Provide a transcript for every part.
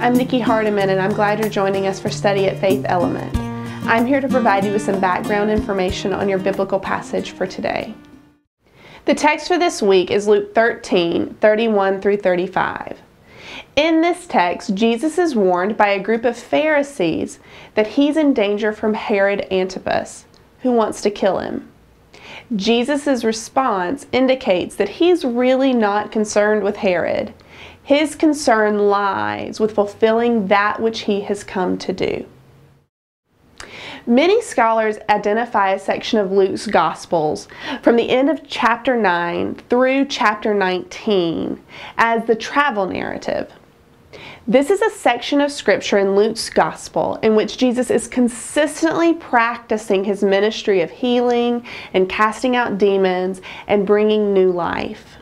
I'm Nikki Hardeman, and I'm glad you're joining us for study at FaithElement. I'm here to provide you with some background information on your biblical passage for today. The text for this week is Luke 13, 31 through 35. In this text, Jesus is warned by a group of Pharisees that he's in danger from Herod Antipas, who wants to kill him. Jesus' response indicates that he's really not concerned with Herod. His concern lies with fulfilling that which he has come to do. Many scholars identify a section of Luke's Gospels from the end of chapter 9 through chapter 19 as the travel narrative. This is a section of scripture in Luke's Gospel in which Jesus is consistently practicing his ministry of healing and casting out demons and bringing new life.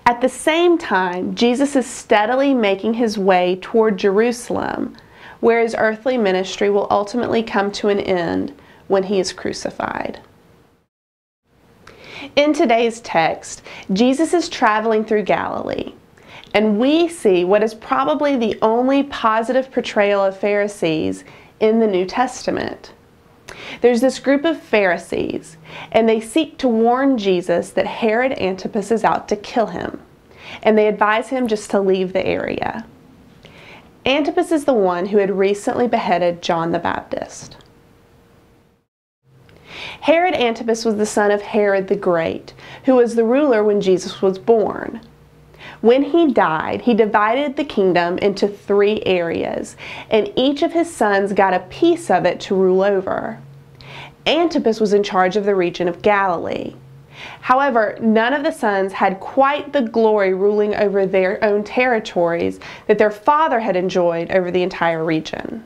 At the same time, Jesus is steadily making his way toward Jerusalem, where his earthly ministry will ultimately come to an end when he is crucified. In today's text, Jesus is traveling through Galilee, and we see what is probably the only positive portrayal of Pharisees in the New Testament. There's this group of Pharisees, and they seek to warn Jesus that Herod Antipas is out to kill him, and they advise him just to leave the area. Antipas is the one who had recently beheaded John the Baptist. Herod Antipas was the son of Herod the Great, who was the ruler when Jesus was born. When he died, he divided the kingdom into 3 areas, and each of his sons got a piece of it to rule over. Antipas was in charge of the region of Galilee. However, none of the sons had quite the glory ruling over their own territories that their father had enjoyed over the entire region.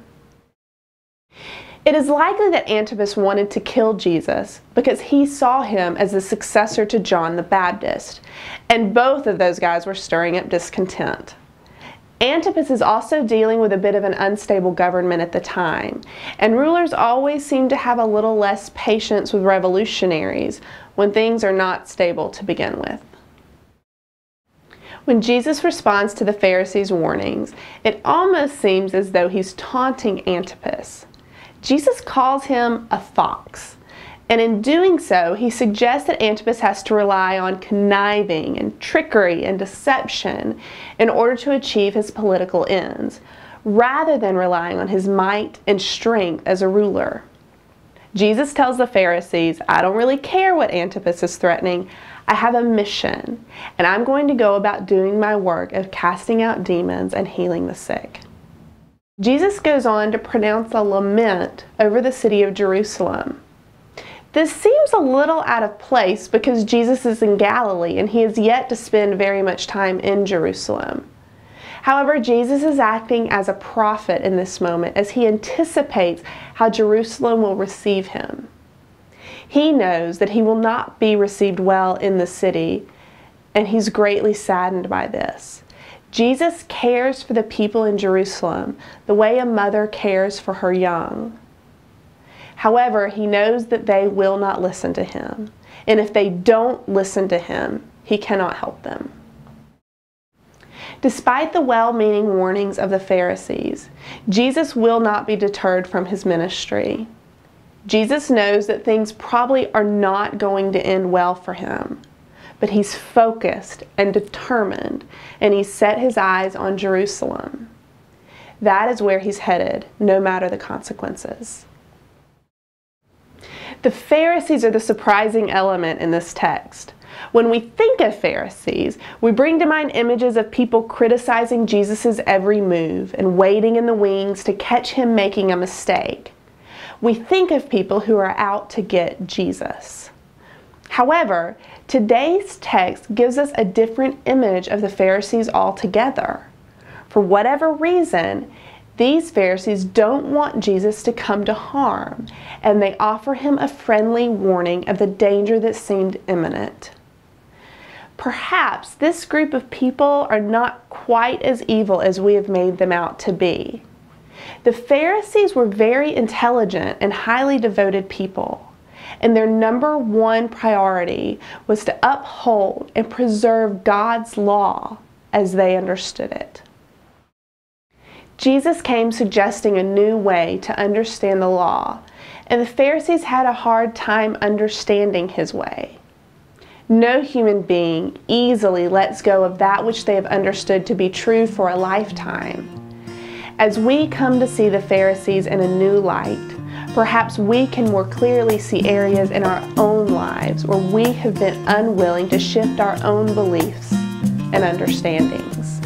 It is likely that Antipas wanted to kill Jesus because he saw him as the successor to John the Baptist, and both of those guys were stirring up discontent. Antipas is also dealing with a bit of an unstable government at the time, and rulers always seem to have a little less patience with revolutionaries when things are not stable to begin with. When Jesus responds to the Pharisees' warnings, it almost seems as though he's taunting Antipas. Jesus calls him a fox, and in doing so, he suggests that Antipas has to rely on conniving and trickery and deception in order to achieve his political ends, rather than relying on his might and strength as a ruler. Jesus tells the Pharisees, I don't really care what Antipas is threatening. I have a mission, and I'm going to go about doing my work of casting out demons and healing the sick. Jesus goes on to pronounce a lament over the city of Jerusalem. This seems a little out of place because Jesus is in Galilee and he has yet to spend very much time in Jerusalem. However, Jesus is acting as a prophet in this moment as he anticipates how Jerusalem will receive him. He knows that he will not be received well in the city, and he's greatly saddened by this. Jesus cares for the people in Jerusalem the way a mother cares for her young. However, he knows that they will not listen to him, and if they don't listen to him, he cannot help them. Despite the well-meaning warnings of the Pharisees, Jesus will not be deterred from his ministry. Jesus knows that things probably are not going to end well for him, but he's focused and determined, and he's set his eyes on Jerusalem. That is where he's headed, no matter the consequences. The Pharisees are the surprising element in this text. When we think of Pharisees, we bring to mind images of people criticizing Jesus' every move and waiting in the wings to catch him making a mistake. We think of people who are out to get Jesus. However, today's text gives us a different image of the Pharisees altogether. For whatever reason, these Pharisees don't want Jesus to come to harm, and they offer him a friendly warning of the danger that seemed imminent. Perhaps this group of people are not quite as evil as we have made them out to be. The Pharisees were very intelligent and highly devoted people, and their number one priority was to uphold and preserve God's law as they understood it. Jesus came suggesting a new way to understand the law, and the Pharisees had a hard time understanding his way. No human being easily lets go of that which they have understood to be true for a lifetime. As we come to see the Pharisees in a new light, perhaps we can more clearly see areas in our own lives where we have been unwilling to shift our own beliefs and understandings.